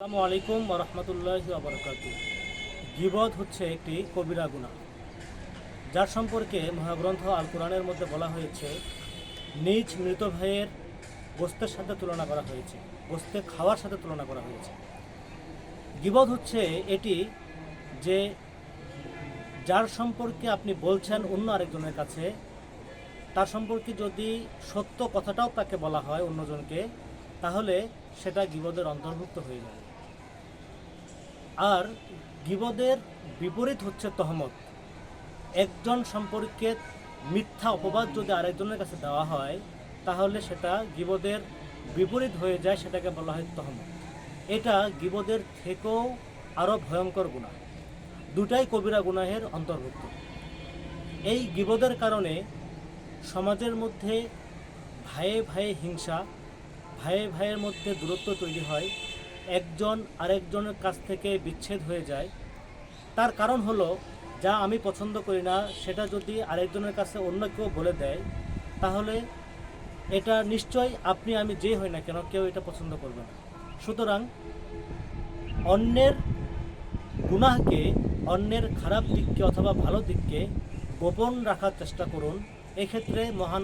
আসসালামু আলাইকুম ওয়া রাহমাতুল্লাহি ওয়া বারাকাতুহু। গীবত হচ্ছে একটি কবিরা গুনাহ, যার সম্পর্কে মহাগ্রন্থ আল কোরআনের মধ্যে বলা হয়েছে নিজ মৃত ভাইয়ের গোস্তের সাথে তুলনা করা হয়েছে, গোস্তে খাওয়ার সাথে তুলনা করা হয়েছে। গীবত হচ্ছে এটি যে যার সম্পর্কে আপনি বলছেন অন্য আরেকজনের কাছে, তার সম্পর্কে যদি সত্য কথাটাও তাকে বলা হয় অন্যজনকে, তাহলে সেটা গীবতের অন্তর্ভুক্ত হয়ে যাবে। আর গীবতের বিপরীত হচ্ছে তহমত। একজন সম্পর্কে মিথ্যা অপবাদ যদি আরেকজনের কাছে দেওয়া হয়, তাহলে সেটা গীবতের বিপরীত হয়ে যায়, সেটাকে বলা হয় তহমত। এটা গীবতের থেকেও আরও ভয়ঙ্কর গুনাহ, দুটাই কবিরা গুনাহের অন্তর্ভুক্ত। এই গীবতের কারণে সমাজের মধ্যে ভাইয়ে ভাইয়ে হিংসা, ভাইয়ে ভাইয়ের মধ্যে দূরত্ব তৈরি হয়, একজন আরেকজনের কাছ থেকে বিচ্ছেদ হয়ে যায়। তার কারণ হলো, যা আমি পছন্দ করি না সেটা যদি আরেকজনের কাছে অন্য কেউ বলে দেয়, তাহলে এটা নিশ্চয়ই আপনি আমি যে হই না কেন কেউ এটা পছন্দ করবে না। সুতরাং অন্যের গুনাহকে, অন্যের খারাপ দিককে অথবা ভালো দিককে গোপন রাখার চেষ্টা করুন। এক্ষেত্রে মহান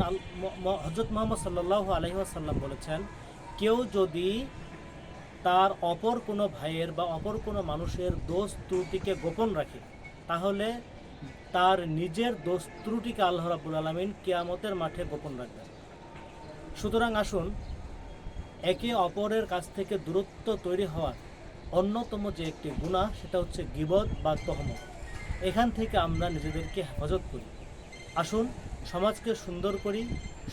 হযরত মুহাম্মদ সাল্লাল্লাহু আলাইহি ওয়াসাল্লাম বলেছেন, কেউ যদি তার অপর কোনো ভাইয়ের বা অপর কোনো মানুষের দোষ ত্রুটিকে গোপন রাখে, তাহলে তার নিজের দোষ ত্রুটিকে আল্লাহ রাব্বুল আলামিন কিয়ামতের মাঠে গোপন রাখবেন। সুতরাং আসুন, একে অপরের কাছ থেকে দূরত্ব তৈরি হওয়ার অন্যতম যে একটি গুনাহ, সেটা হচ্ছে গীবত বা তহমত। এখান থেকে আমরা নিজেদেরকে হেফাজত করি। আসুন সমাজকে সুন্দর করি,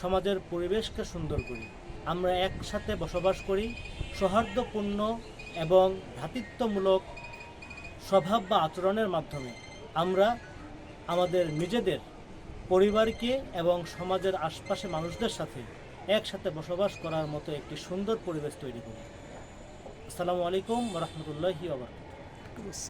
সমাজের পরিবেশকে সুন্দর করি। আমরা একসাথে বসবাস করি, সৌহার্দ্যপূর্ণ এবং ভ্রাতৃত্বমূলক স্বভাব বা আচরণের মাধ্যমে আমরা আমাদের নিজেদের পরিবারকে এবং সমাজের আশপাশে মানুষদের সাথে একসাথে বসবাস করার মতো একটি সুন্দর পরিবেশ তৈরি করি। আসসালামু আলাইকুম ওয়া রাহমাতুল্লাহি ওয়া বারাকাতুহু।